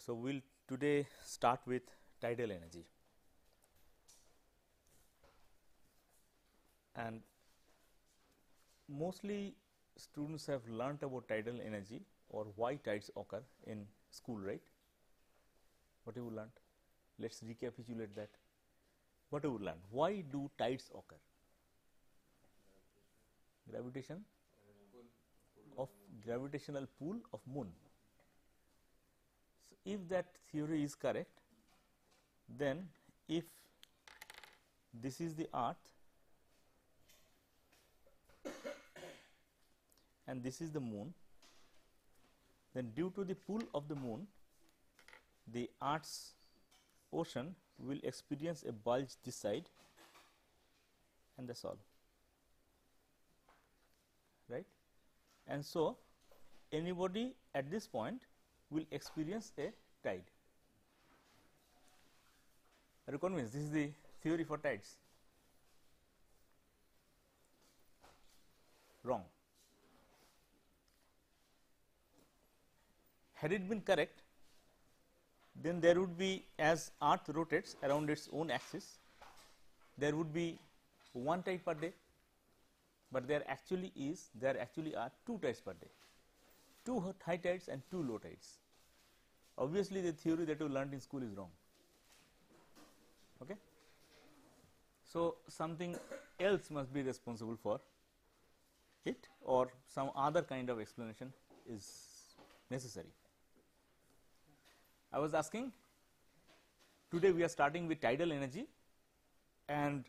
So, we will today start with tidal energy, and mostly students have learnt about tidal energy or why tides occur in school, right? What have you learnt? Let us recapitulate that. What have you learnt? Why do tides occur? Gravitation of gravitational pull of moon. So, if that theory is correct, then if this is the earth and this is the moon, then due to the pull of the moon, the earth's ocean will experience a bulge this side, and that is all, right. And so, anybody at this point will experience a tide. Are you convinced? This is the theory for tides. Wrong. Had it been correct, then there would be, as earth rotates around its own axis, there would be one tide per day, but there actually are two tides per day, two high tides and two low tides. Obviously, the theory that you learnt in school is wrong. Okay. So, something else must be responsible for it, or some other kind of explanation is necessary. I was asking, today we are starting with tidal energy, and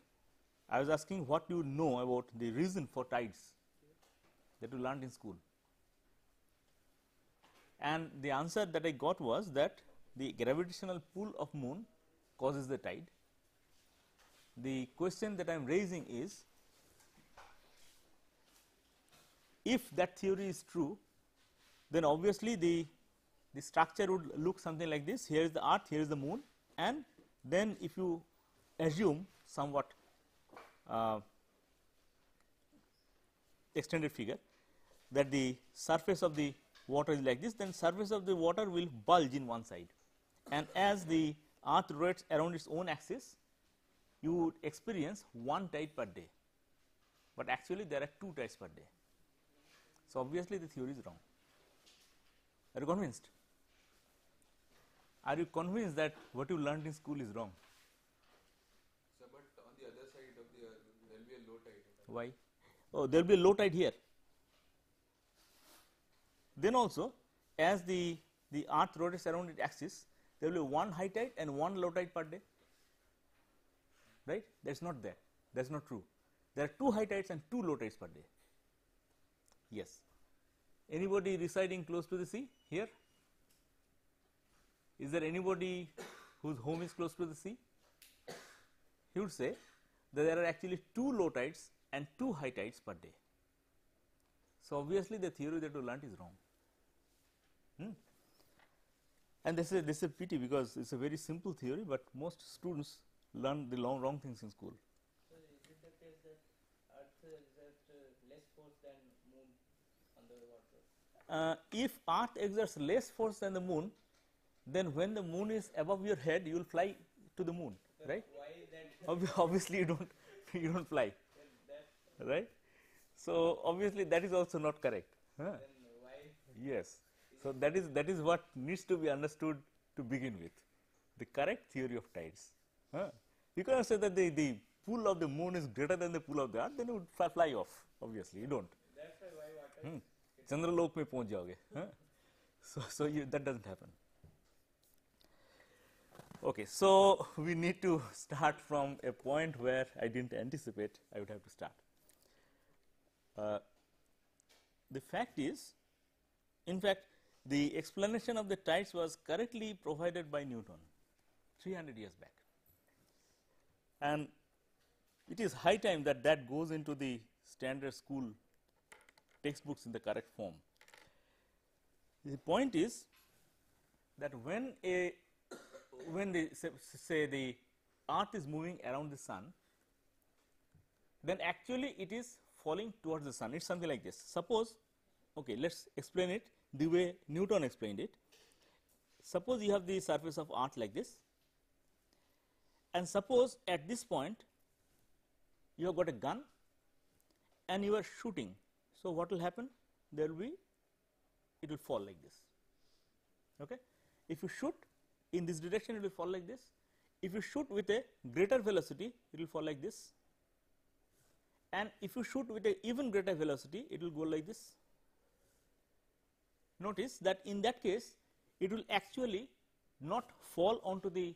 I was asking what you know about the reason for tides that you learnt in school. And the answer that I got was that the gravitational pull of moon causes the tide. The question that I am raising is, if that theory is true, then obviously the structure would look something like this. Here is the earth, here is the moon, and then if you assume somewhat extended figure that the surface of the water is like this, then surface of the water will bulge in one side, and as the earth rotates around its own axis, you would experience one tide per day, but actually there are two tides per day. So, obviously the theory is wrong. Are you convinced? Are you convinced that what you learnt in school is wrong? So, but on the other side of the earth, there will be a low tide. Why? Oh, there will be a low tide here. Then also, as the earth rotates around its axis, there will be one high tide and one low tide per day, right? That is not there. That is not true. There are two high tides and two low tides per day. Yes. Anybody residing close to the sea here? Is there anybody whose home is close to the sea? He would say that there are actually two low tides and two high tides per day. So, obviously the theory that you learnt is wrong. And this is a pity, because it is a very simple theory, but most students learn the wrong things in school. So, is it the case that earth exerts less force than moon on the water? If earth exerts less force than the moon, then when the moon is above your head, you will fly to the moon, but right? Why that? Obviously you don't fly, right? So, obviously that is also not correct. Then why? Yes. So, that is what needs to be understood to begin with, the correct theory of tides. You cannot say that the pull of the moon is greater than the pull of the earth, then you would fly off. Obviously, you don't. That's why water. Chandralok mein pahunch jaoge. So that doesn't happen. Okay, so we need to start from a point where I didn't anticipate I would have to start. The fact is, in fact, the explanation of the tides was correctly provided by Newton 300 years back, and it is high time that that goes into the standard school textbooks in the correct form. The point is that when say the earth is moving around the sun, then actually it is falling towards the sun. It is something like this. Suppose, okay, let us explain it the way Newton explained it. suppose you have the surface of earth like this, and suppose at this point you have got a gun and you are shooting. So, what will happen? There will be, it will fall like this. Okay. If you shoot in this direction, it will fall like this. If you shoot with a greater velocity, it will fall like this, and if you shoot with a even greater velocity, it will go like this. Notice that in that case, it will actually not fall onto the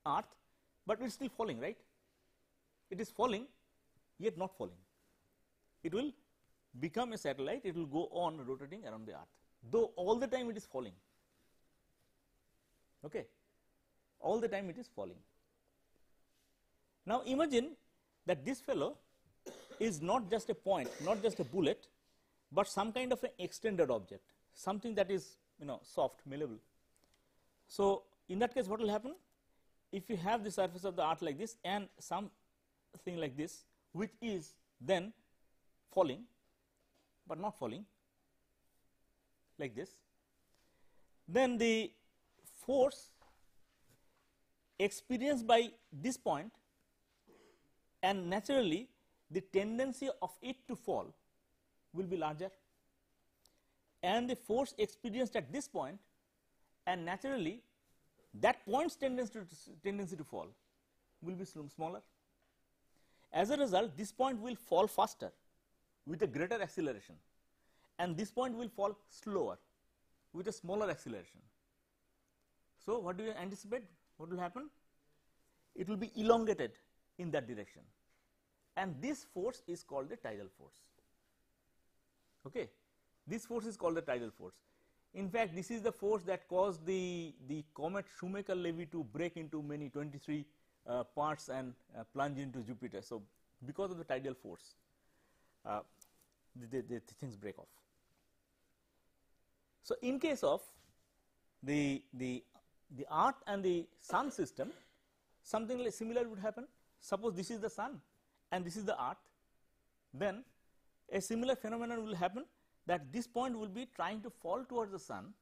earth, but it is still falling, right? It is falling, yet not falling. It will become a satellite, it will go on rotating around the earth, though all the time it is falling. Okay. All the time it is falling. Now, imagine that this fellow is not just a point, not just a bullet, but some kind of an extended object, something that is soft, malleable. So, in that case what will happen? If you have the surface of the earth like this and something like this, which is then falling, but not falling like this, then the force experienced by this point, and naturally the tendency of it to fall will be larger, and the force experienced at this point, and naturally that point's tendency to fall will be smaller. As a result, this point will fall faster with a greater acceleration, and this point will fall slower with a smaller acceleration. So, what do you anticipate? What will happen? It will be elongated in that direction, and this force is called the tidal force. Okay. This force is called the tidal force. In fact, this is the force that caused the comet Shoemaker-Levy to break into many 23 parts and plunge into Jupiter. So, because of the tidal force, the things break off. So, in case of the earth and the sun system, something like similar would happen. Suppose this is the sun and this is the earth, then a similar phenomenon will happen, that this point will be trying to fall towards the sun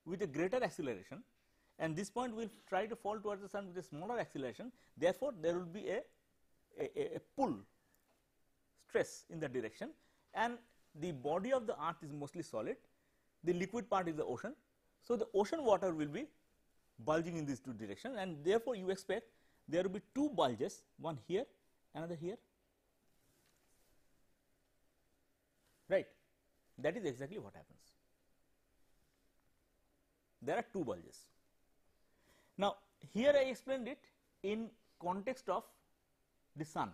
with a greater acceleration, and this point will try to fall towards the sun with a smaller acceleration. Therefore, there will be a pull stress in that direction, and the body of the earth is mostly solid, the liquid part is the ocean. So, the ocean water will be bulging in these two directions, and therefore, you expect there will be two bulges, one here, another here, right. That is exactly what happens. There are two bulges. Now, here I explained it in context of the sun,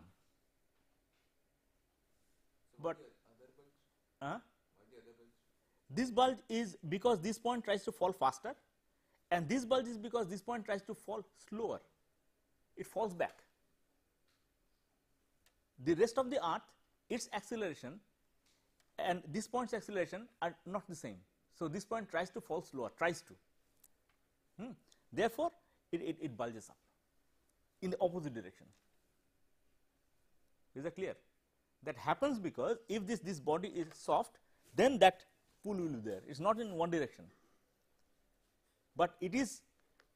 So but what the other bulge? What the other bulge? this bulge is because this point tries to fall faster, and this bulge is because this point tries to fall slower. It falls back. The rest of the earth, its acceleration and this point's acceleration are not the same. So, this point tries to fall slower, tries to. Therefore, it bulges up in the opposite direction. Is that clear? That happens because if this body is soft, then that pull will be there. It is not in one direction, but it is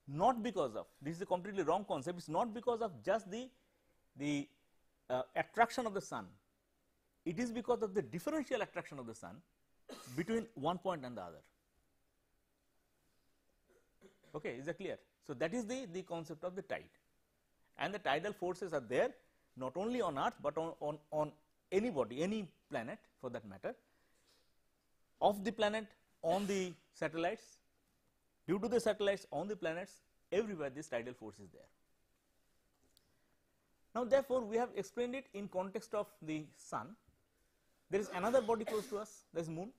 not because of, this is a completely wrong concept. It is not because of just the attraction of the sun. It is because of the differential attraction of the sun between one point and the other. Okay, is that clear? So, that is the concept of the tide, and the tidal forces are there not only on earth, but on any body, any planet for that matter, of the planet, on the satellites, due to the satellites, on the planets, everywhere this tidal force is there. Now, therefore, we have explained it in context of the sun. There is another body close to us, that is moon,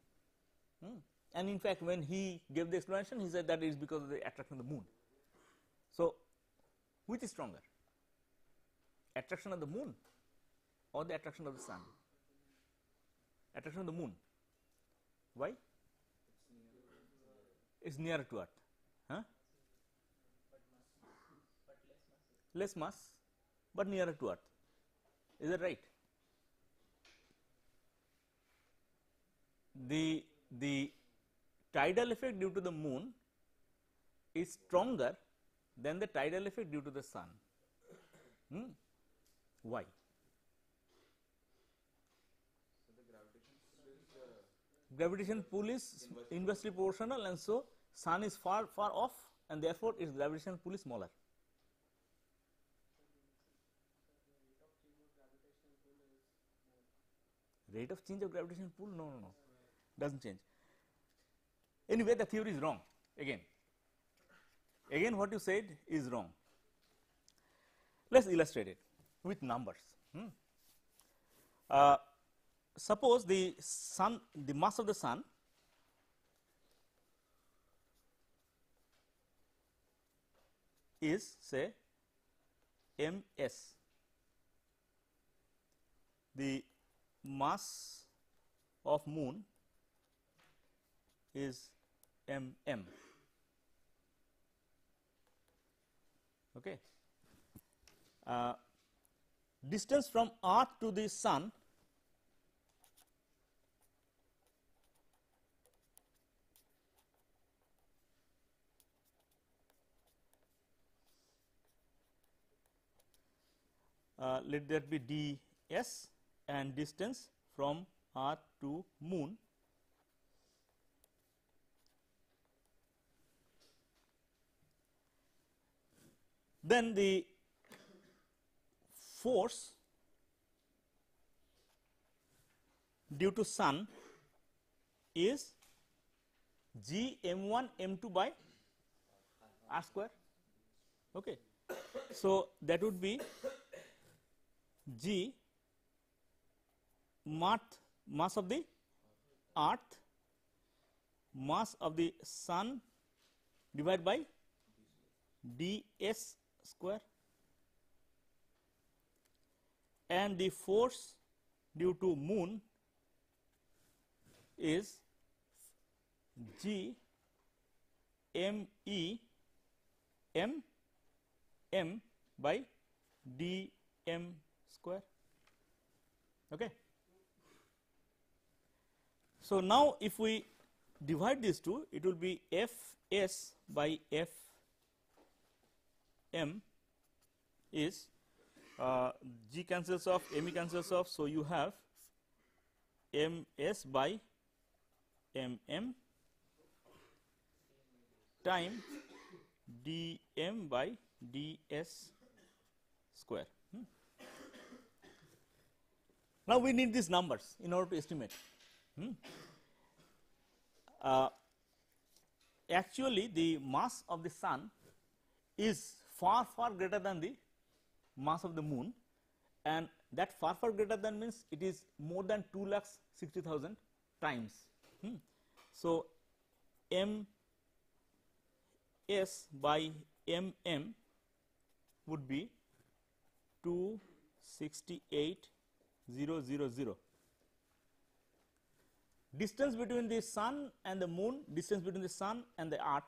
and in fact, when he gave the explanation, he said that it is because of the attraction of the moon. So, which is stronger, attraction of the moon or the attraction of the sun? Attraction of the moon. Why? It's nearer to earth, huh? Less mass, but nearer to earth. Is that right? The tidal effect due to the moon is stronger than the tidal effect due to the sun. Why? So the Gravitation pull is inversely proportional, and so sun is far off, and therefore its gravitational pull is smaller. Rate of change of gravitational pull? No, doesn't change. Anyway, the theory is wrong. Again, what you said is wrong. Let us illustrate it with numbers. Suppose the mass of the sun is, say, ms. The mass of moon is mm. Okay. Distance from earth to the sun let that be ds, and distance from earth to moon then the force due to sun is g m1 m2 by r square. Okay. So, that would be g mass of the earth, mass of the sun divided by ds square, and the force due to moon is g m e m by d m square. Okay. So, now if we divide these two, it will be f s by f m is g cancels off, m e cancels off. So, you have m s by m m time d m by d s square. Now, we need these numbers in order to estimate. Actually, the mass of the sun is far greater than the mass of the moon, and that far greater than means it is more than 2,60,000 times. So, m s by m m would be 268,000. Distance between the sun and the moon, distance between the sun and the earth,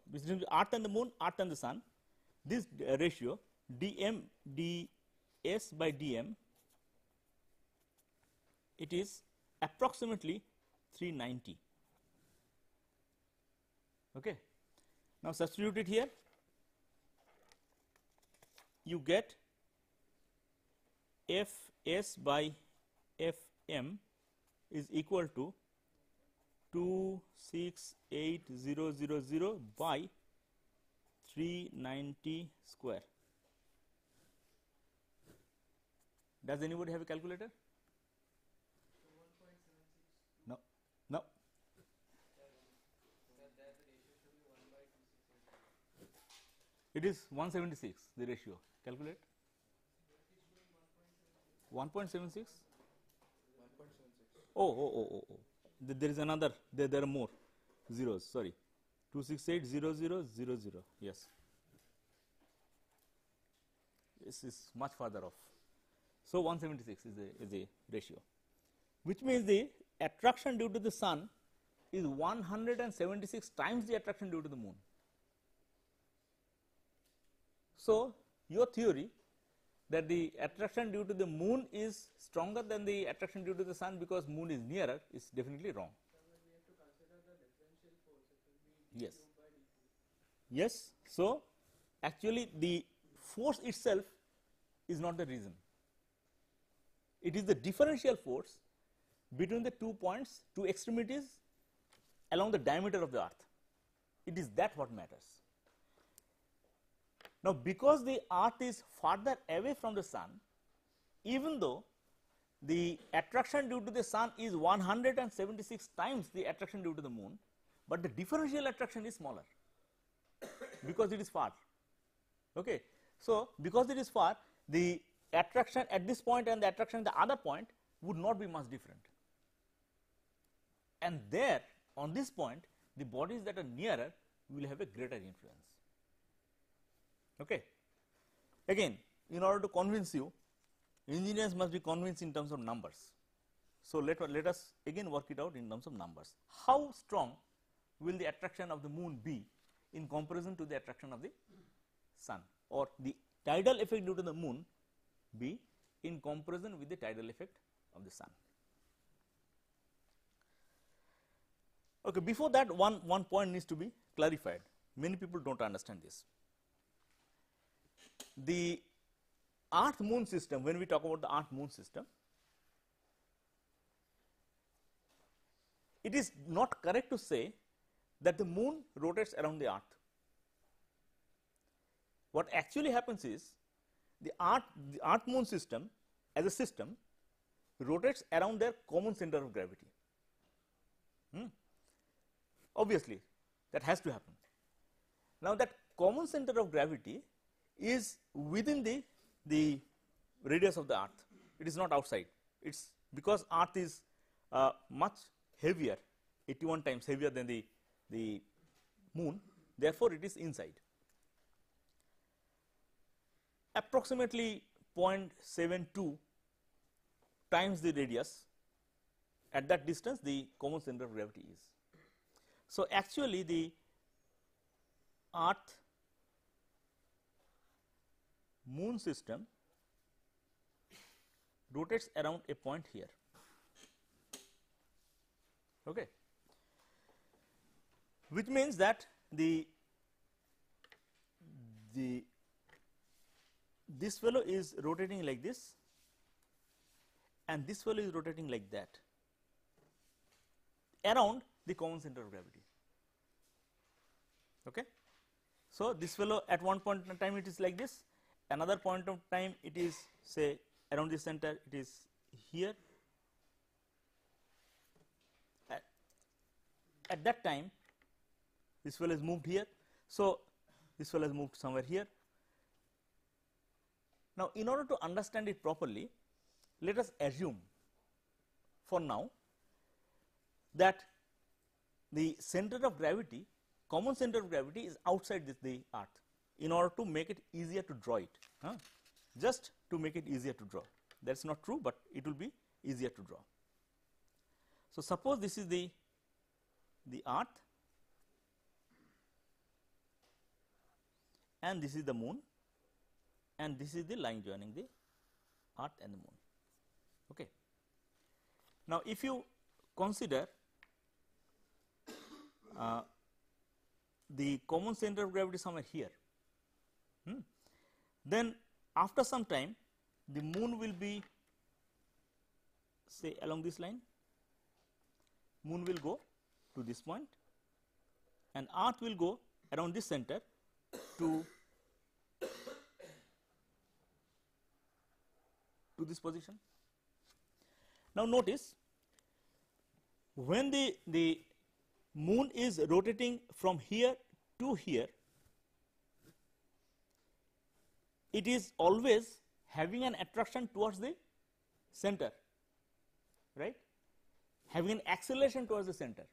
between the earth and the moon, earth and the sun, this ratio dm ds by dm, it is approximately 390. Okay. Now, substitute it here, you get f s by f m is equal to 268,000 by 390 square. Does anybody have a calculator? No. No. It is 176, the ratio. Calculate. 1.76. Oh. There is another. There are more zeros. Sorry, 268,000. Yes. This is much further off. So 176 is a ratio, which means the attraction due to the sun is 176 times the attraction due to the moon. So, your theory that the attraction due to the moon is stronger than the attraction due to the sun because moon is nearer is definitely wrong. We have to consider the differential force. It will be Yes. d2 by dt. Yes. So, actually the force itself is not the reason. It is the differential force between the 2 points, 2 extremities along the diameter of the earth. It is that what matters. Now, because the earth is farther away from the sun, even though the attraction due to the sun is 176 times the attraction due to the moon, but the differential attraction is smaller because it is far. Okay. So, because it is far, the attraction at this point and the attraction at the other point would not be much different. And there on this point, the bodies that are nearer will have a greater influence. Okay. Again, in order to convince you, engineers must be convinced in terms of numbers. So, let us again work it out in terms of numbers. How strong will the attraction of the moon be in comparison to the attraction of the sun, or the tidal effect due to the moon be in comparison with the tidal effect of the sun. Okay, before that, one point needs to be clarified. Many people do not understand this. The earth moon system, when we talk about the earth moon system, it is not correct to say that the moon rotates around the earth. What actually happens is the earth moon system as a system rotates around their common center of gravity. Obviously, that has to happen. Now, that common center of gravity is within the radius of the earth. It is not outside. It is because earth is much heavier, 81 times heavier than the moon, therefore, it is inside. Approximately 0.72 times the radius, at that distance the common center of gravity is. So, actually the earth moon system rotates around a point here. Okay. Which means that this fellow is rotating like this and this fellow is rotating like that around the common center of gravity. Okay. So, this fellow at one point in time it is like this, another point of time it is say around the center, it is here. At that time this fellow is moved here. So, this fellow is moved somewhere here. Now, in order to understand it properly, let us assume for now that the center of gravity, common center of gravity is outside the earth, in order to make it easier to draw it, just to make it easier to draw. That is not true, but it will be easier to draw. So, suppose this is the earth and this is the moon and this is the line joining the earth and the moon. Okay. Now, if you consider the common center of gravity somewhere here, then after some time the moon will be say along this line, moon will go to this point and earth will go around this center to this position. Now, notice when the moon is rotating from here to here, it is always having an attraction towards the center, right, having an acceleration towards the center,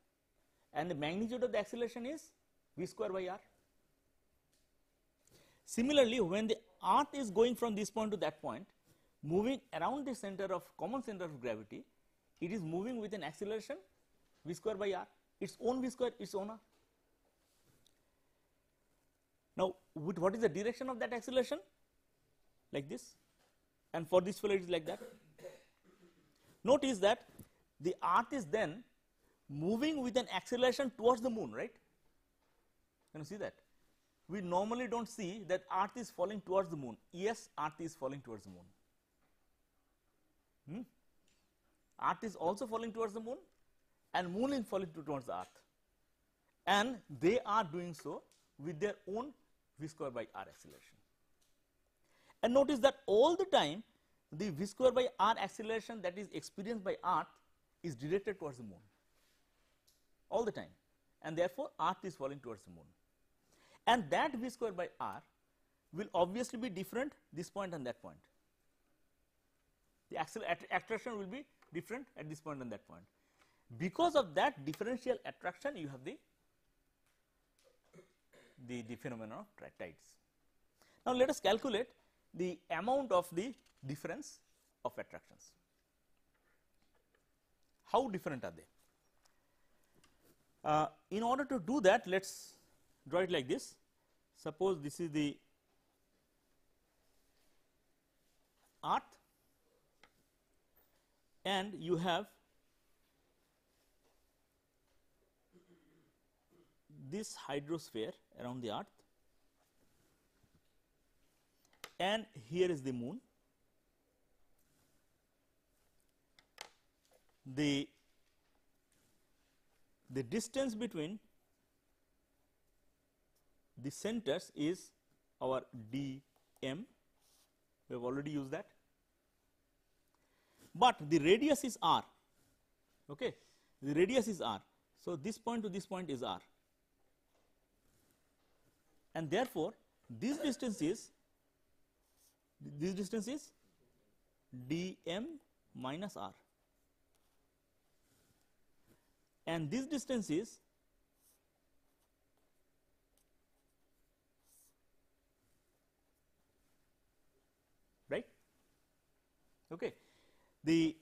and the magnitude of the acceleration is v square by r. Similarly, when the earth is going from this point to that point, moving around the center of common center of gravity, it is moving with an acceleration v square by r, its own v square, its own r. Now, what is the direction of that acceleration? Like this, and for this fellow it is like that. Notice that the earth is then moving with an acceleration towards the moon, right? Can you see that? we normally do not see that earth is falling towards the moon. Yes, earth is falling towards the moon. Earth is also falling towards the moon and moon is falling towards the earth, and they are doing so with their own v square by r acceleration. And notice that all the time the v square by r acceleration that is experienced by earth is directed towards the moon all the time, and therefore earth is falling towards the moon, and that v square by r will obviously be different this point and that point. The attraction will be different at this point and that point. Because of that differential attraction, you have the phenomenon of tides. Now let us calculate the amount of the difference of attractions. How different are they? In order to do that, let us draw it like this. Suppose this is the earth and you have this hydrosphere around the earth, and here is the moon. The distance between the centers is our dm, we have already used that, but the radius is r, okay. The radius is r. So, this point to this point is r, and therefore, this distance is dm minus r, and this distance is right. Okay. The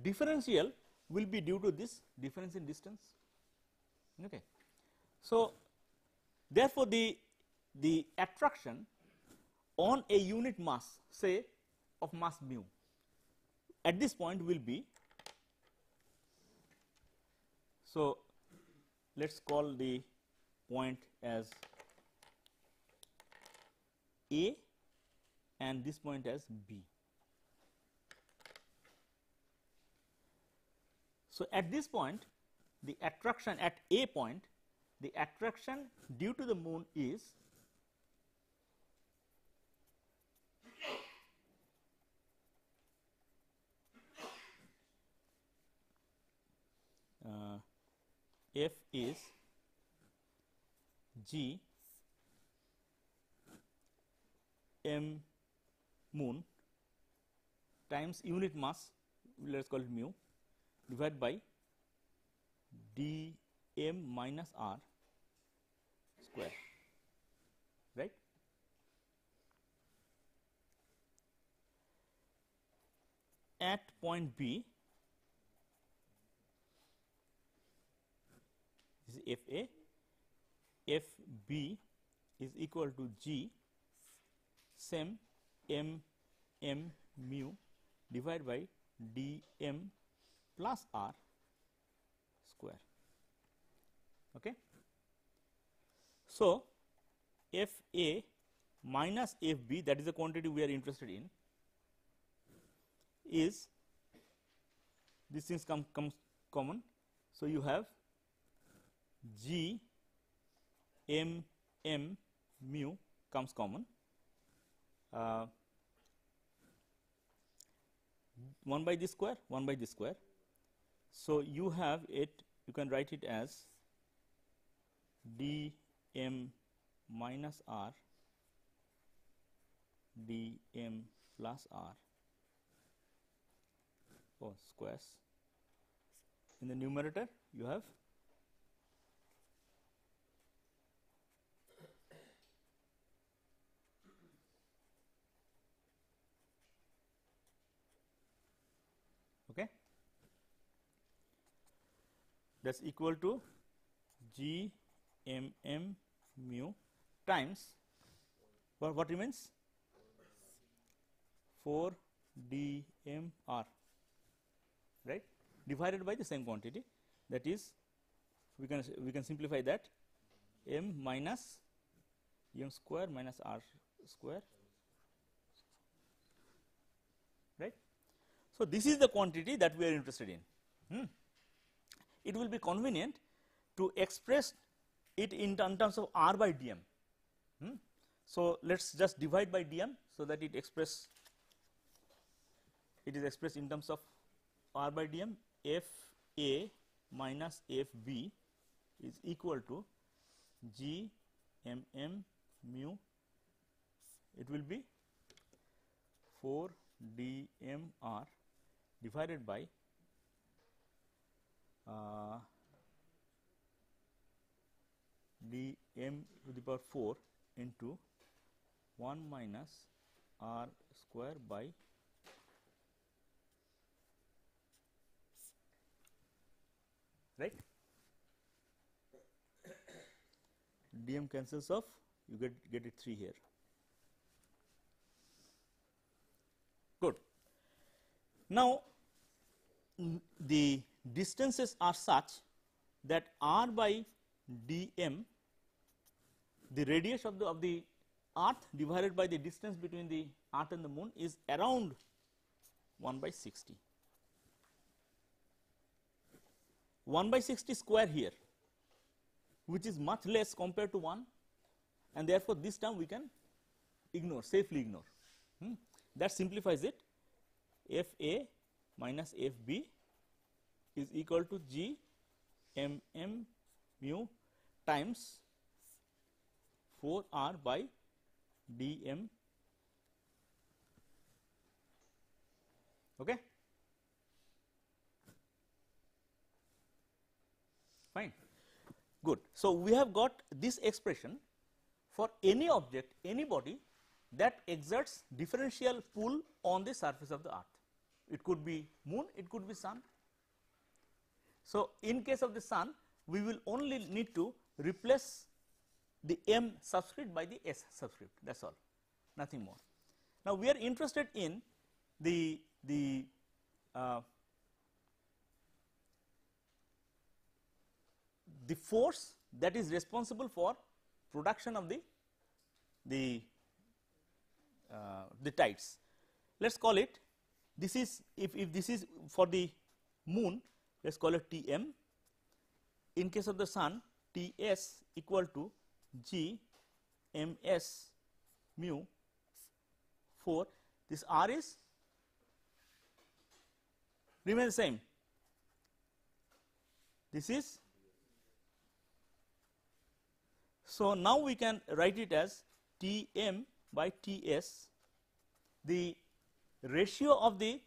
differential will be due to this difference in distance. Okay. So, therefore, the attraction on a unit mass, say of mass mu, at this point will be, so let us call the point as A and this point as B. So, at this point the attraction at A point, the attraction due to the moon is F is G m moon times unit mass, let us call it mu, divided by d m minus r square, right. At point B, this is F A, F B is equal to G sem m m mu divided by d m plus r square. Okay. So, F A minus F B, that is the quantity we are interested in, is these things comes common. So, you have G m m mu comes common, 1 by this square, 1 by this square. So, you have it, you can write it as d m minus r d m plus r squares. In the numerator you have okay, that is equal to G m m mu times what remains 4 d m r, right, divided by the same quantity, that is we can simplify that m minus dm square minus r square, right. So, this is the quantity that we are interested in. It will be convenient to express it in terms of r by dm. So, let us just divide by dm, so that it is expressed in terms of r by dm. F a minus f b is equal to g m m mu, it will be 4 d m r divided by d m to the power 4 into 1 minus r square by right. Dm cancels off, you get it 3 here. Good. Now, the distances are such that r by dm, the radius of the earth divided by the distance between the earth and the moon, is around 1 by 60. 1 by 60 square here, which is much less compared to 1, and therefore, this term we can ignore, safely ignore. That simplifies it. F a minus f b is equal to g m m mu times 4 r by d m. Okay. Fine. Good. So, we have got this expression for any object, any body that exerts differential pull on the surface of the earth. It could be moon, it could be sun. So, in case of the sun, we will only need to replace the m subscript by the s subscript, that is all, nothing more. Now, we are interested in the force that is responsible for production of the tides. Let us call it, this is, if this is for the moon, let us call it T m. In case of the sun, T s equal to g m s mu 4. This r is remains same. This is, so now we can write it as T m by T s, the ratio of the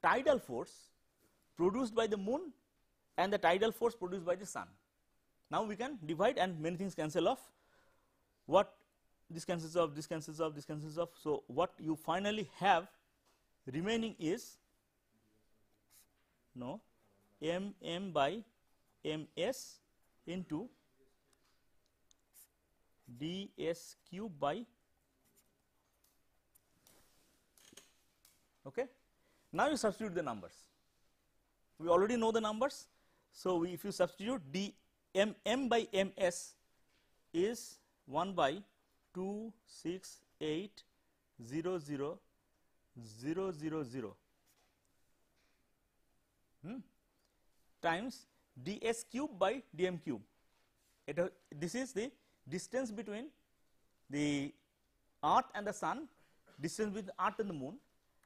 tidal force produced by the moon and the tidal force produced by the sun. Now, we can divide and many things cancel off. What this cancels off, this cancels off, this cancels off. So, what you finally have remaining is m m by m s into d s cube by. Okay. Now, you substitute the numbers. We already know the numbers. So, if you substitute d m m by m s is 1 by 2680000 times d s cube by d m cube. This is the distance between the earth and the sun, distance between the earth and the moon.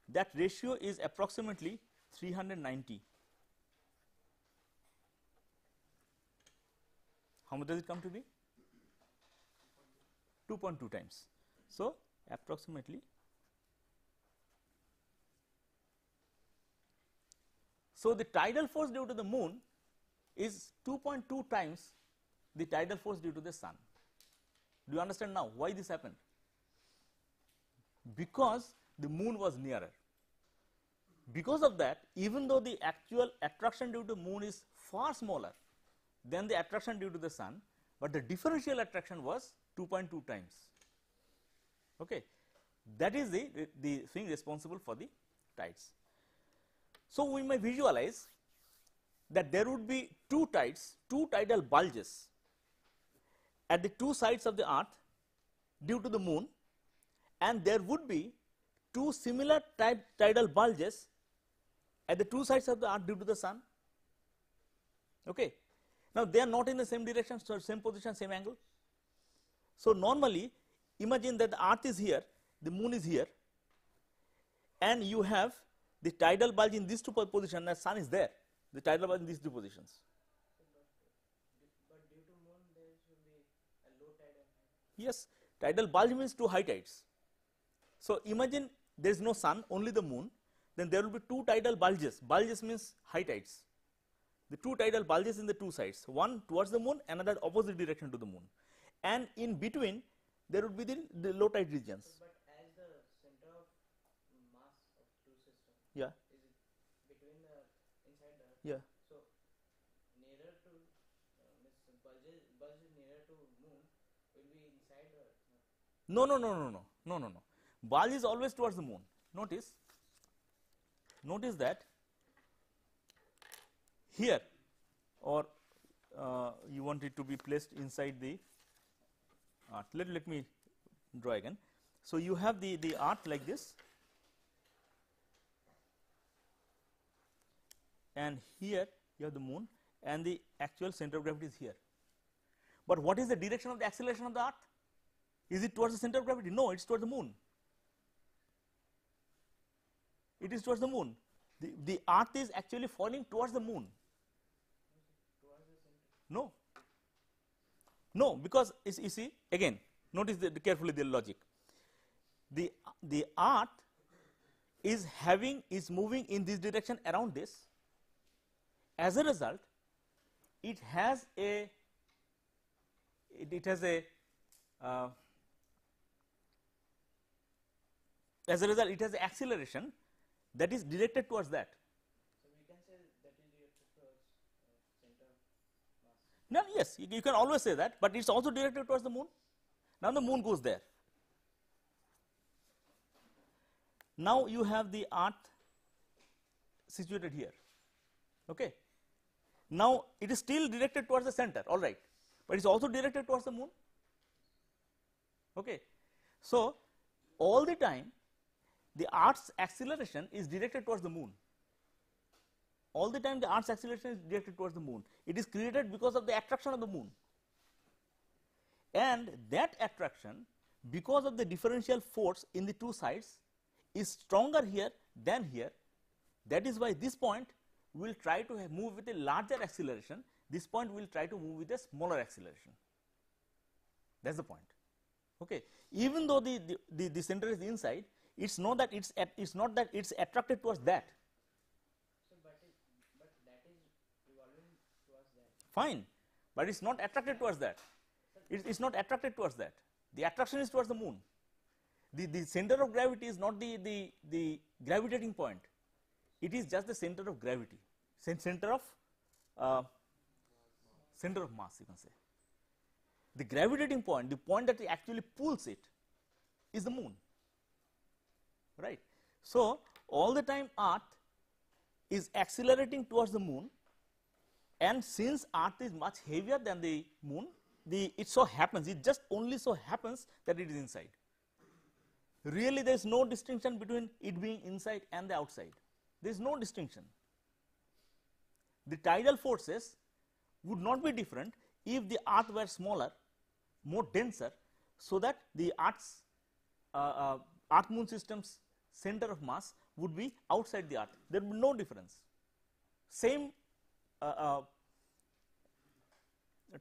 That ratio is approximately 390. How much does it come to be? 2.2 times. So, approximately. So, the tidal force due to the moon is 2.2 times the tidal force due to the sun. Do you understand now why this happened? Because the moon was nearer. Because of that, even though the actual attraction due to moon is far smaller than the attraction due to the sun, but the differential attraction was 2.2 times. Okay. That is the thing responsible for the tides. So, we may visualize that there would be two tides, two tidal bulges at the two sides of the earth due to the moon, and there would be two similar tidal bulges at the two sides of the earth due to the sun. Okay. Now, they are not in the same direction, so same position, same angle. So, normally imagine that the earth is here, the moon is here, and you have the tidal bulge in these two positions, the sun is there, the tidal bulge in these two positions. But due to moon, there should be a low tide and high. Yes, tidal bulge means two high tides. So, imagine there is no sun, only the moon, then there will be two tidal bulges. Bulges means high tides. The two tidal bulges in the two sides, one towards the moon, another opposite direction to the moon, and in between there would be the low tide regions. So, but as the center of mass of two systems Yeah, is between the inside the earth, yeah. so nearer to bulge nearer to moon will be inside the earth. No, no, no, no, no, no, no, no. Bulge is always towards the moon. Notice that here, or you want it to be placed inside the earth. Let me draw again. So, you have the earth like this, and here you have the moon, and the actual center of gravity is here. But what is the direction of the acceleration of the earth? Is it towards the center of gravity? No, it is towards the moon. It is towards the moon. The earth is actually falling towards the moon. No, no, because you see again, notice carefully the logic. The earth is moving in this direction around this. As a result, it has a as a result it has an acceleration that is directed towards that. So, we can say that is directed towards center of mass. Now, yes, you can always say that, but it is also directed towards the moon. Now, the moon goes there. Now, you have the earth situated here. Okay. Now, it is still directed towards the center, all right, but it is also directed towards the moon. Okay. So, all the time the earth's acceleration is directed towards the moon. All the time the earth's acceleration is directed towards the moon. It is created because of the attraction of the moon, and that attraction, because of the differential force in the two sides, is stronger here than here. That is why this point will try to move with a larger acceleration, this point will try to move with a smaller acceleration. That is the point. Okay. Even though the center is inside, it is not that it's attracted towards that. So, but that is revolving towards that. Fine, but it is not attracted towards that. It is not attracted towards that. The attraction is towards the moon. The center of gravity is not the gravitating point. It is just the center of gravity, center of mass, you can say. The gravitating point, the point that actually pulls it, is the moon, right. So, all the time earth is accelerating towards the moon, and since earth is much heavier than the moon, it so happens, it just only so happens that it is inside. Really, there is no distinction between it being inside and the outside. There is no distinction. The tidal forces would not be different if the earth were smaller, more denser, so that the earth's earth moon system's center of mass would be outside the earth. There would be no difference. Same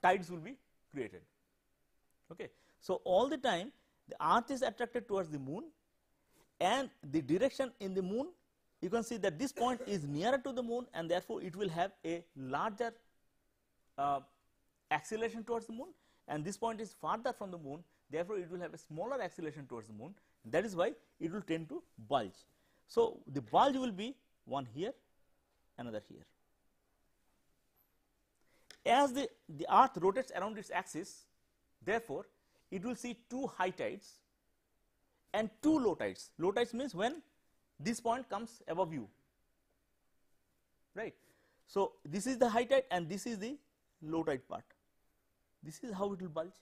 tides will be created. Okay. So, all the time the earth is attracted towards the moon, and the direction in the moon, you can see that this point is nearer to the moon, and therefore, it will have a larger acceleration towards the moon, and this point is farther from the moon, therefore, it will have a smaller acceleration towards the moon. That is why it will tend to bulge. So, the bulge will be one here, another here. As the earth rotates around its axis, therefore, it will see two high tides and two low tides. Low tides means when this point comes above you, right. So, this is the high tide and this is the low tide part. This is how it will bulge.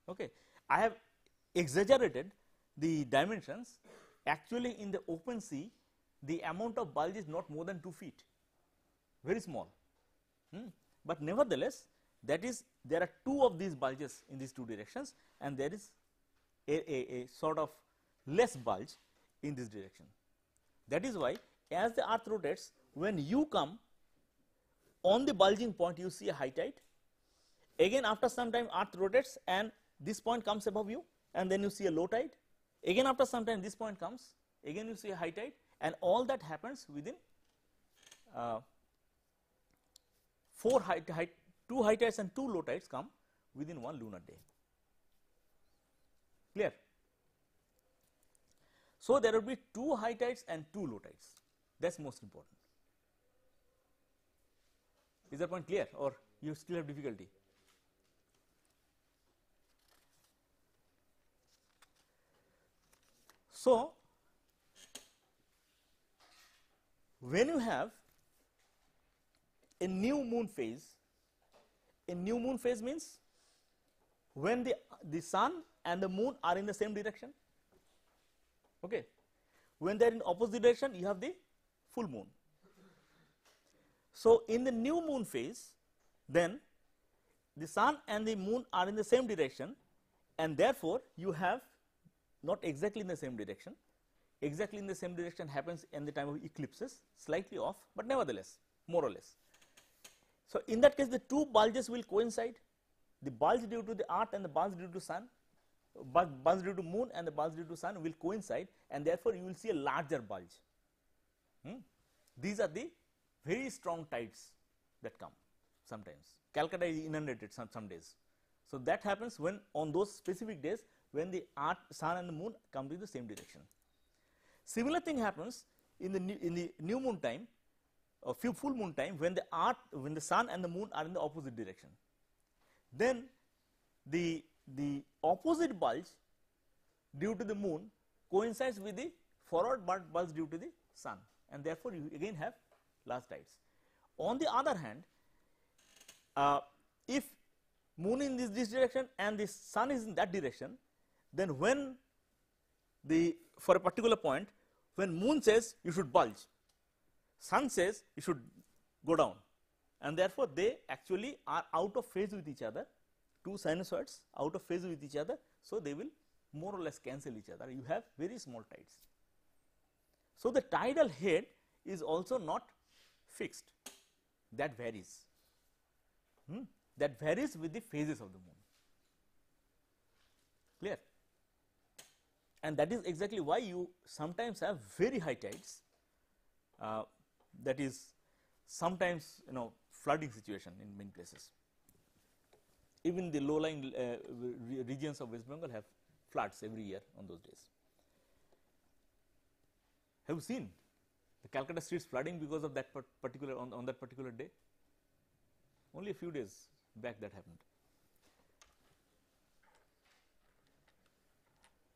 Okay. I have exaggerated the dimensions. Actually, in the open sea, the amount of bulge is not more than 2 feet, very small. But nevertheless, that is, there are 2 of these bulges in these 2 directions, and there is a sort of less bulge in this direction. That is why, as the earth rotates, when you come on the bulging point, you see a high tide. Again, after some time, earth rotates and this point comes above you, and then you see a low tide. Again, after some time, this point comes, again you see a high tide, and all that happens within 2 high tides and 2 low tides come within 1 lunar day. Clear? So, there will be 2 high tides and 2 low tides. That is most important. Is the point clear, or you still have difficulty? So, when you have a new moon phase means when the sun and the moon are in the same direction. Okay. When they are in opposite direction, you have the full moon. So, in the new moon phase, then the sun and the moon are in the same direction, and therefore, you have not exactly in the same direction. Exactly in the same direction happens in the time of eclipses, slightly off, but nevertheless more or less. So, in that case, the 2 bulges will coincide, the bulge due to the earth and the bulge due to sun, bulge due to moon and the bulge due to sun will coincide, and therefore, you will see a larger bulge. These are the very strong tides that come sometimes. Calcutta is inundated some days. So, that happens when on those specific days when the earth, sun and the moon come to the same direction. Similar thing happens in the new moon time or full moon time when the sun and the moon are in the opposite direction. Then the opposite bulge due to the moon coincides with the forward bulge due to the sun, and therefore, you again have large tides. On the other hand, if moon is in this direction and the sun is in that direction, then when for a particular point, when moon says you should bulge, sun says you should go down, and therefore, they actually are out of phase with each other, 2 sinusoids out of phase with each other. So, they will more or less cancel each other, you have very small tides. So, the tidal head is also not fixed, that varies, that varies with the phases of the moon. Clear? And that is exactly why you sometimes have very high tides, that is sometimes flooding situation in many places. Even the low lying regions of West Bengal have floods every year on those days. Have you seen the Calcutta streets flooding because of that particular on that particular day? Only a few days back that happened.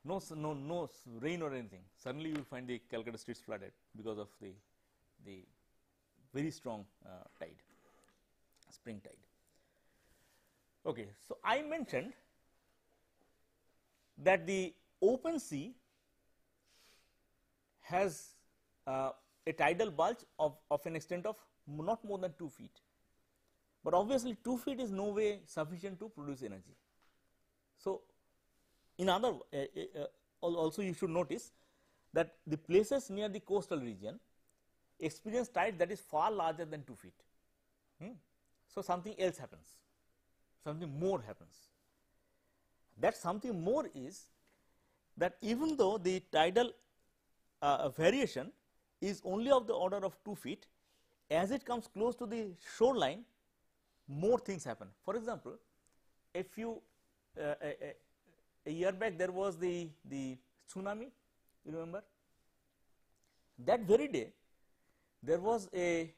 No rain or anything, suddenly you will find the Calcutta streets flooded because of the very strong tide, spring tide. Okay, so I mentioned that the open sea has a tidal bulge of an extent of not more than 2 feet, but obviously 2 feet is no way sufficient to produce energy. So, in other also you should notice that the places near the coastal region experience tide that is far larger than 2 feet. So, something else happens, something more happens. That something more is that even though the tidal variation is only of the order of 2 feet, as it comes close to the shoreline, more things happen. For example, if you a year back there was the tsunami, you remember? That very day there was a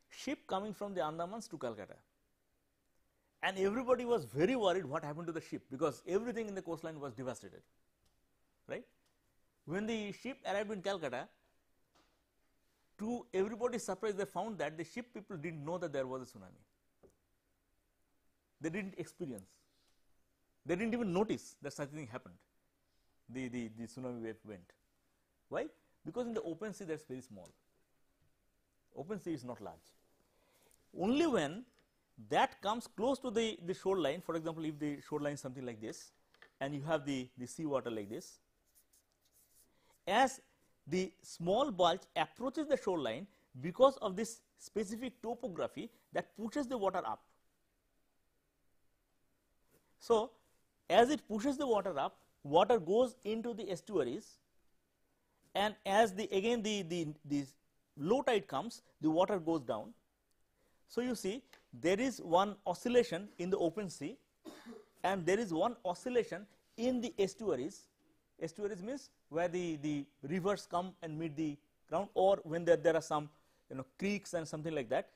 ship coming from the Andamans to Calcutta, and everybody was very worried what happened to the ship, because everything in the coastline was devastated, right. When the ship arrived in Calcutta, to everybody's surprise, they found that the ship people did not know that there was a tsunami. They did not experience. They did not even notice that such a thing happened. The tsunami wave went. Why? Because in the open sea that is very small. Open sea is not large. Only when that comes close to the shoreline, for example, if the shoreline is something like this and you have the sea water like this, as the small bulge approaches the shoreline, because of this specific topography that pushes the water up. So, as it pushes the water up, water goes into the estuaries, and as the low tide comes, the water goes down. So, you see there is one oscillation in the open sea and there is one oscillation in the estuaries. Estuaries means where the rivers come and meet the ground, or when there are some creeks and something like that,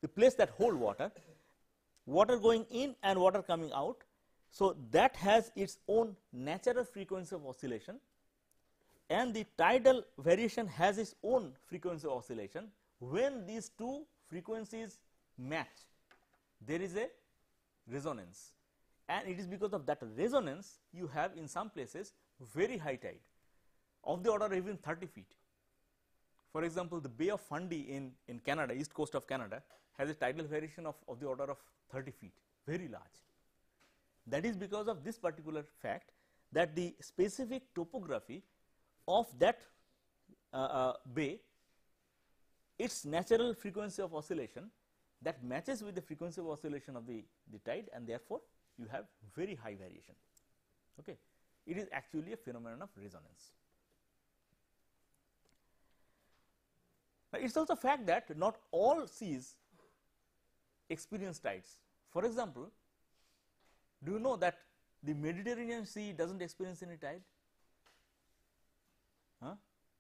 the place that hold water, water going in and water coming out. So, that has its own natural frequency of oscillation, and the tidal variation has its own frequency of oscillation. When these two frequencies match, there is a resonance, and it is because of that resonance you have in some places very high tide of the order of even 30 feet. For example, the Bay of Fundy in Canada, east coast of Canada, has a tidal variation of the order of 30 feet, very large. That is because of this particular fact, that the specific topography of that bay, its natural frequency of oscillation that matches with the frequency of oscillation of the tide, and therefore, you have very high variation. Okay. It is actually a phenomenon of resonance. Now, it is also a fact that not all seas experience tides. For example, do you know that the Mediterranean Sea does not experience any tide? Huh?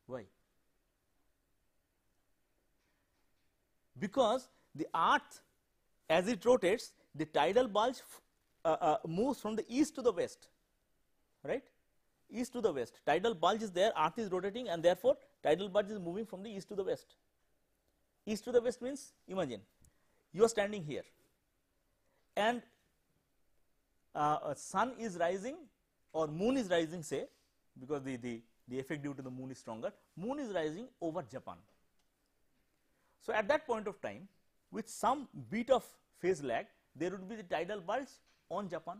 Why? Because the earth, as it rotates, the tidal bulge moves from the east to the west, right? East to the west. Tidal bulge is there, earth is rotating, and therefore, tidal bulge is moving from the east to the west. East to the west means, imagine you are standing here and sun is rising or moon is rising, say, because the effect due to the moon is stronger, moon is rising over Japan. So, at that point of time, with some bit of phase lag, there would be the tidal bulge on Japan.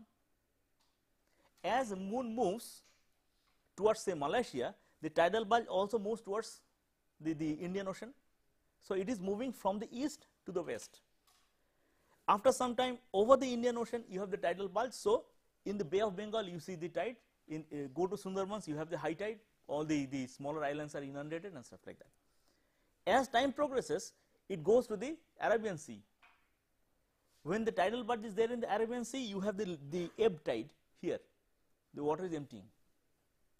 As the moon moves towards, say, Malaysia, the tidal bulge also moves towards the Indian Ocean. So, it is moving from the east to the west. After some time, over the Indian Ocean, you have the tidal bulge. So, in the Bay of Bengal, you see the tide. In go to Sundarbans, you have the high tide. All the smaller islands are inundated and stuff like that. As time progresses, it goes to the Arabian Sea. When the tidal bulge is there in the Arabian Sea, you have the ebb tide here. The water is emptying.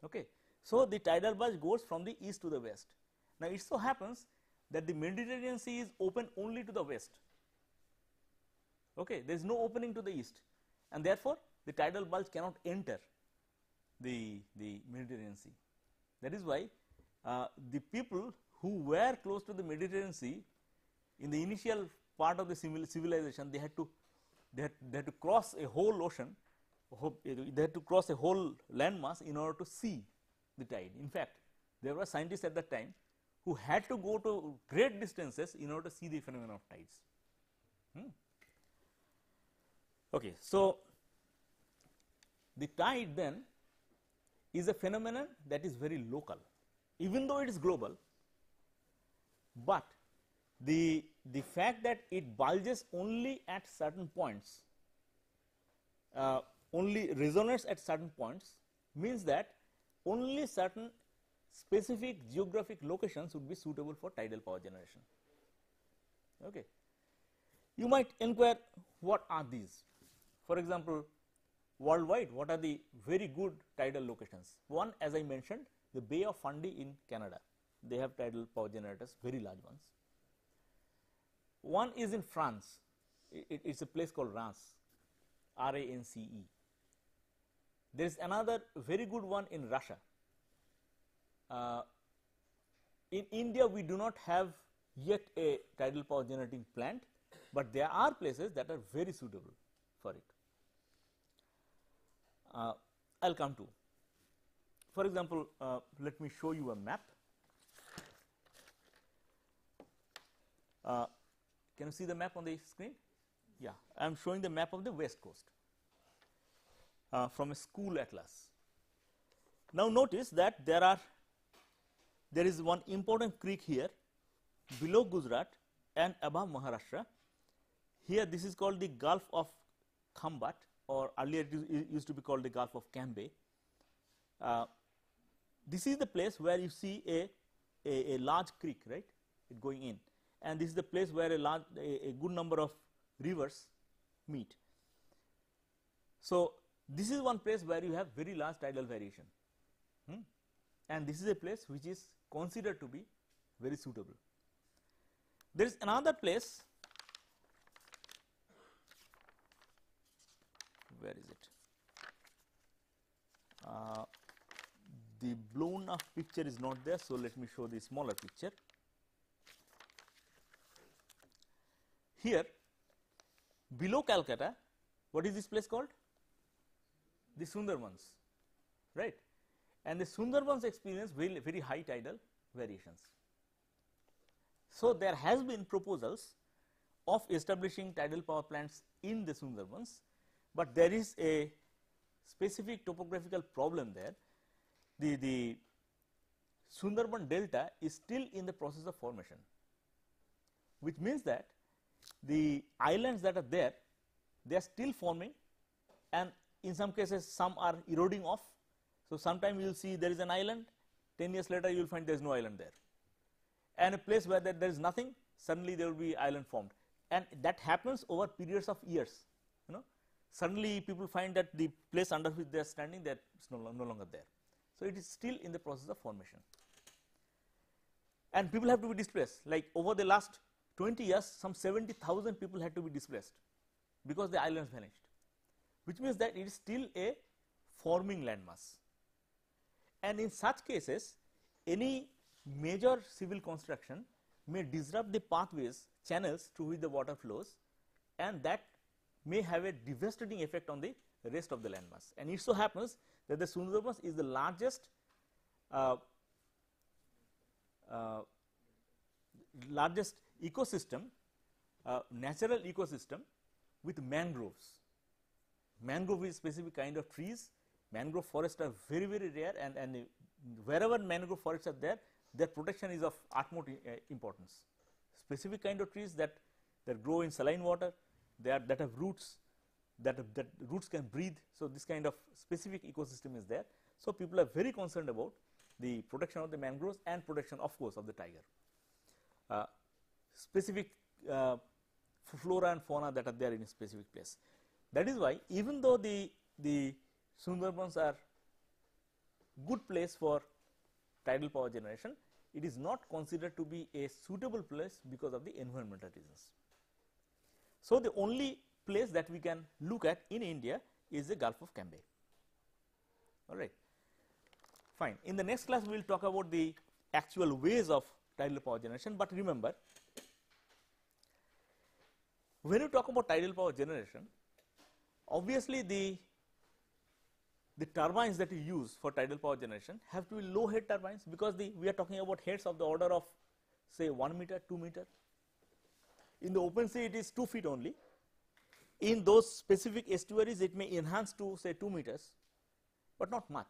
Okay. So, the tidal bulge goes from the east to the west. Now, it so happens that the Mediterranean Sea is open only to the west. Okay. There is no opening to the east, and therefore, the tidal bulge cannot enter the Mediterranean Sea. That is why the people who were close to the Mediterranean Sea in the initial part of the civilization, they had to cross a whole ocean, they had to cross a whole landmass in order to see the tide. In fact, there were scientists at that time who had to go to great distances in order to see the phenomenon of tides. Okay. So, the tide then is a phenomenon that is very local, even though it is global, but the fact that it bulges only at certain points, only resonates at certain points, means that only certain specific geographic locations would be suitable for tidal power generation. Okay. You might inquire, what are these? For example, worldwide, what are the very good tidal locations? One, as I mentioned, the Bay of Fundy in Canada, they have tidal power generators, very large ones. One is in France, it is a place called Rance, R-A-N-C-E. There is another very good one in Russia. In India, we do not have yet a tidal power generating plant, but there are places that are very suitable for it. I will come to. For example, let me show you a map. Can you see the map on the screen? Yeah, I am showing the map of the west coast from a school atlas. Now notice that there is one important creek here below Gujarat and above Maharashtra. Here this is called the Gulf of Khambat, or earlier it used to be called the Gulf of Cambay. This is the place where you see a large creek, right, it going in, and this is the place where a good number of rivers meet. So this is one place where you have very large tidal variation, and this is a place which is considered to be very suitable. There is another place. Where is it? The blown up picture is not there, so let me show the smaller picture. Here below Calcutta, what is this place called? The Sundarbans, right? And the Sundarbans experience very, very high tidal variations. So there has been proposals of establishing tidal power plants in the Sundarbans, but there is a specific topographical problem there. The Sundarban delta is still in the process of formation, which means that the islands that are there, they are still forming, and in some cases some are eroding off. So sometime you will see there is an island, 10 years later you will find there is no island there, and a place where there is nothing, suddenly there will be island formed, and that happens over periods of years. Suddenly people find that the place under which they are standing, that is no longer there. So it is still in the process of formation, and people have to be displaced. Like over the last 20 years, some 70,000 people had to be displaced because the islands vanished, which means that it is still a forming landmass. And in such cases, any major civil construction may disrupt the pathways, channels through which the water flows, and that may have a devastating effect on the rest of the landmass. And it so happens that the Sundarbans is the largest ecosystem, natural ecosystem with mangroves. Mangrove is specific kind of trees. Mangrove forests are very, very rare, and wherever mangrove forests are there, their protection is of utmost importance. Specific kind of trees that grow in saline water, that have roots, that roots can breathe. So this kind of specific ecosystem is there. So people are very concerned about the protection of the mangroves and protection, of course, of the tiger. Specific flora and fauna that are there in a specific place. That is why even though the Sundarbans are good place for tidal power generation, it is not considered to be a suitable place because of the environmental reasons. So the only place that we can look at in India is the Gulf of Cambay. All right, fine. In the next class, we will talk about the actual ways of tidal power generation. But remember, when you talk about tidal power generation, obviously the turbines that you use for tidal power generation have to be low head turbines, because we are talking about heads of the order of say 1 meter, 2 meter. In the open sea, it is 2 feet only. In those specific estuaries, it may enhance to say 2 meters, but not much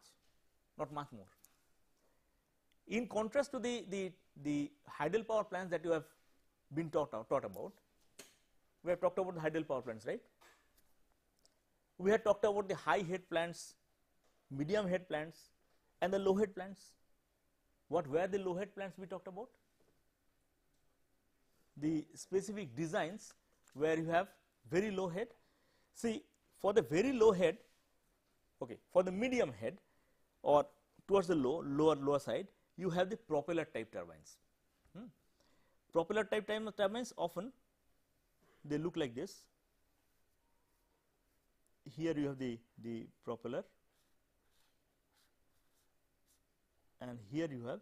more. In contrast to the hydel power plants that you have been taught about, we have talked about the hydel power plants, right? We have talked about the high head plants, medium head plants, and the low head plants. What were the low head plants we talked about? The specific designs where you have very low head. See, for the very low head, okay, for the medium head or towards the lower side, you have the propeller type turbines. Propeller type turbines, often they look like this. Here you have the propeller, and here you have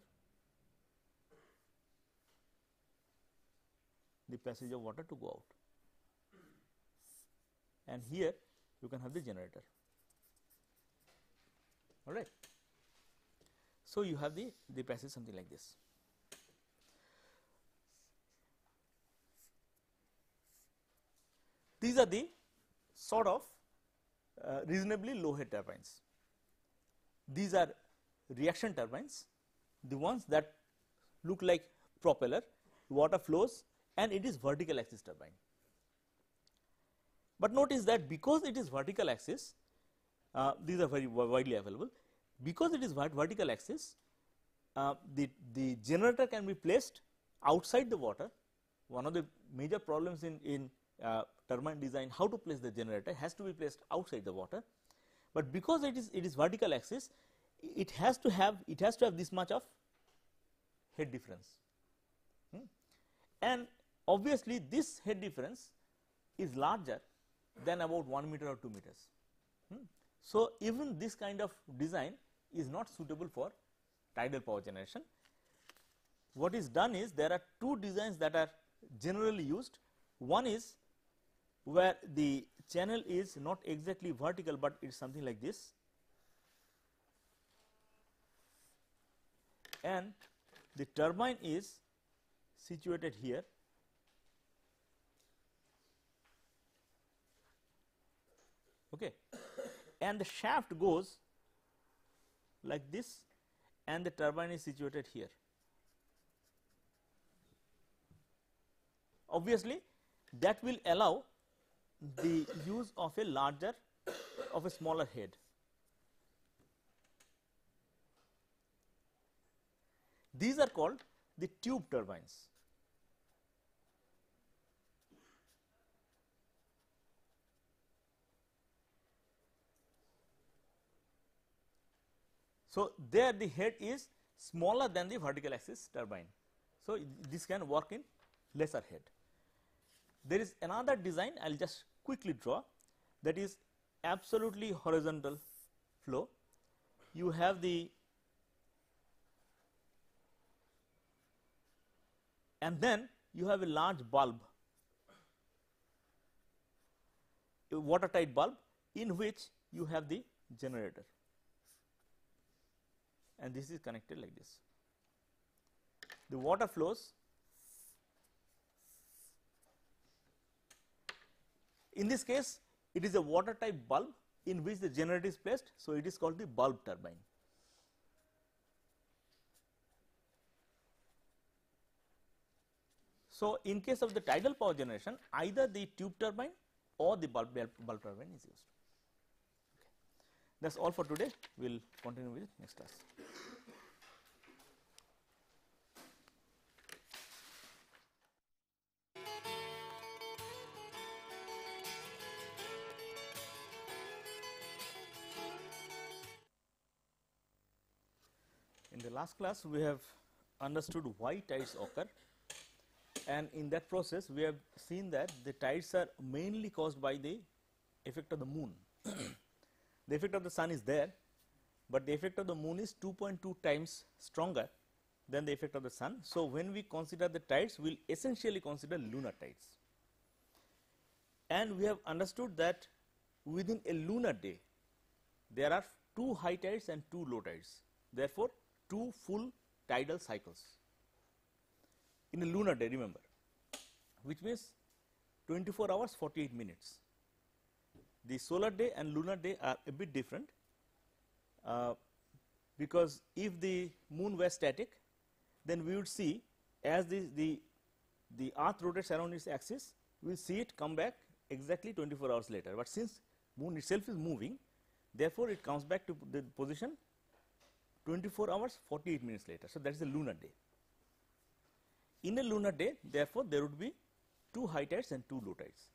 the passage of water to go out, and here you can have the generator. all right. So, you have the passage something like this. These are the sort of reasonably low head turbines. These are reaction turbines, the ones that look like propeller, water flows, and it is vertical axis turbine. But notice that because it is vertical axis, these are very widely available. Because it is vertical axis, the generator can be placed outside the water. One of the major problems in turbine design, how to place the generator, has to be placed outside the water. But because it is vertical axis, it has to have this much of head difference, and obviously this head difference is larger than about 1 meter or 2 meters. So, even this kind of design is not suitable for tidal power generation. What is done is, there are two designs that are generally used. One is where the channel is not exactly vertical, but it is something like this, and the turbine is situated here, okay, and the shaft goes like this, and the turbine is situated here. Obviously, that will allow the use of a smaller head. These are called the tube turbines. So, there the head is smaller than the vertical axis turbine. So, this can work in lesser head. There is another design, I will just quickly draw, that is absolutely horizontal flow. You have and then you have a large bulb, a watertight bulb, in which you have the generator, and this is connected like this. The water flows. In this case, it is a watertight bulb in which the generator is placed, so it is called the bulb turbine. So, in case of the tidal power generation, either the tube turbine or the bulb turbine is used. Okay. That is all for today. We will continue with next class. In the last class, we have understood why tides occur, and in that process we have seen that the tides are mainly caused by the effect of the moon. The effect of the sun is there, but the effect of the moon is 2.2 times stronger than the effect of the sun. So, when we consider the tides, we will essentially consider lunar tides, and we have understood that within a lunar day there are 2 high tides and 2 low tides. Therefore, 2 full tidal cycles in a lunar day, remember, which means 24 hours 48 minutes. The solar day and lunar day are a bit different, because if the moon were static, then we would see as the earth rotates around its axis, we will see it come back exactly 24 hours later. But since moon itself is moving, therefore, it comes back to the position 24 hours 48 minutes later. So, that is a lunar day. In a lunar day, therefore, there would be 2 high tides and 2 low tides.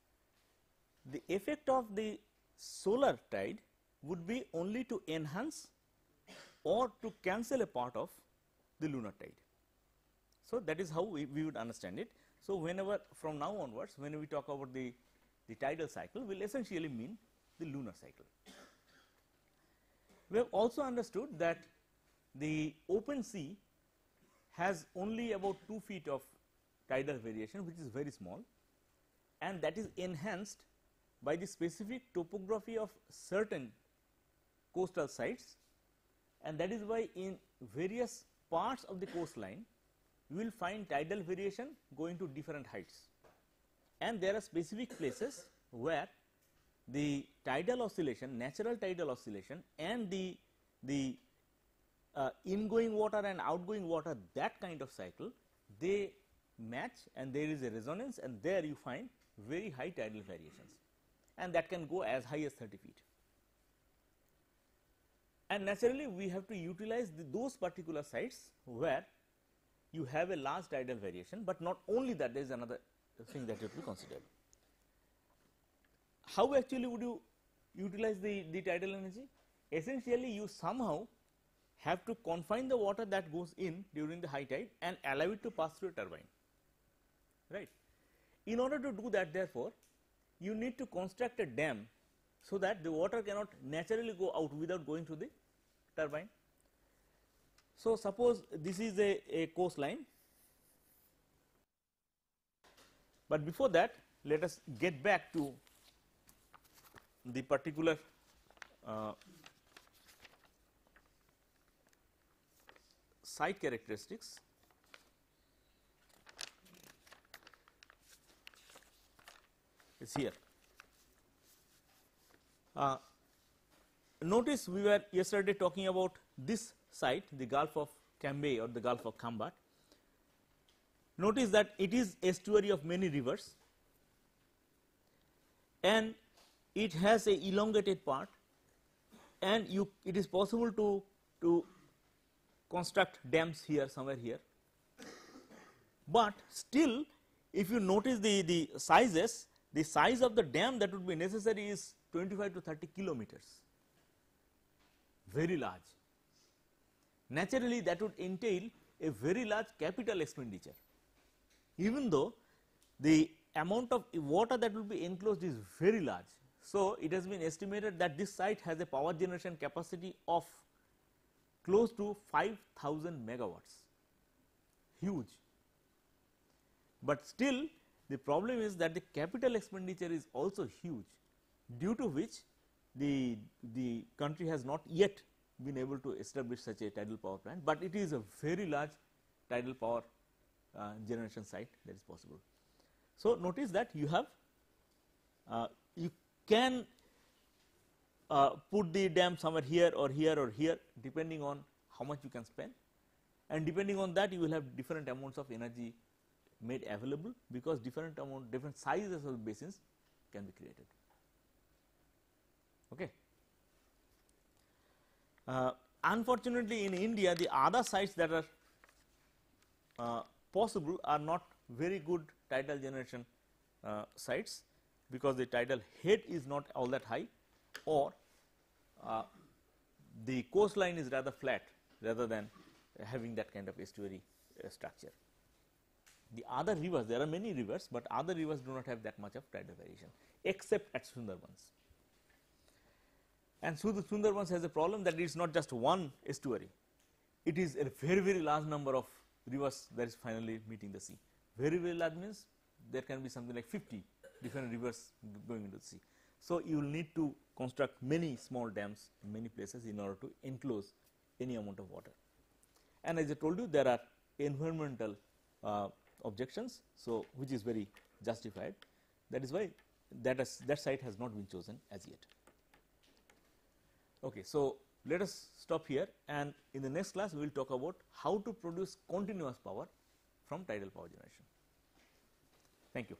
The effect of the solar tide would be only to enhance or to cancel a part of the lunar tide. So, that is how we would understand it. So, whenever from now onwards, when we talk about the tidal cycle, we will essentially mean the lunar cycle. We have also understood that the open sea has only about 2 feet of tidal variation, which is very small, and that is enhanced by the specific topography of certain coastal sites and that is why in various parts of the coastline you will find tidal variation going to different heights, and there are specific places where the tidal oscillation, natural tidal oscillation, and the ingoing water and outgoing water, that kind of cycle, they match, and there is a resonance, and there you find very high tidal variations, and that can go as high as 30 feet. And naturally we have to utilize those particular sites where you have a large tidal variation, but not only that, there is another thing that you have to consider. How actually would you utilize the tidal energy? Essentially you somehow have to confine the water that goes in during the high tide and allow it to pass through a turbine, right. In order to do that, therefore, you need to construct a dam so that the water cannot naturally go out without going through the turbine. So, suppose this is a coastline, but before that let us get back to the particular site characteristics. Is here. Notice we were yesterday talking about this site, the Gulf of Cambay or the Gulf of Khambat. Notice that it is estuary of many rivers, and it has a elongated part, and it is possible to construct dams here, somewhere here. But still, if you notice the sizes, the size of the dam that would be necessary is 25 to 30 kilometers, very large. Naturally, that would entail a very large capital expenditure, even though the amount of water that will be enclosed is very large. So, it has been estimated that this site has a power generation capacity of close to 5,000 megawatts, huge. But still, the problem is that the capital expenditure is also huge, due to which the country has not yet been able to establish such a tidal power plant, but it is a very large tidal power generation site that is possible. So, notice that you have you can put the dam somewhere here or here or here, depending on how much you can spend, and depending on that you will have different amounts of energy made available, because different sizes of basins can be created. Okay. Unfortunately, in India, the other sites that are possible are not very good tidal generation sites, because the tidal head is not all that high, or the coastline is rather flat rather than having that kind of estuary structure. The other rivers, there are many rivers, but other rivers do not have that much of tidal variation, except at Sundarbans. And so the Sundarbans has a problem that it is not just one estuary, it is a very, very large number of rivers that is finally meeting the sea. Very, very large means there can be something like 50 different rivers going into the sea. So, you will need to construct many small dams in many places in order to enclose any amount of water. And as I told you, there are environmental objections, so which is very justified. That is why that site has not been chosen as yet. Okay, so let us stop here, and in the next class we will talk about how to produce continuous power from tidal power generation. Thank you.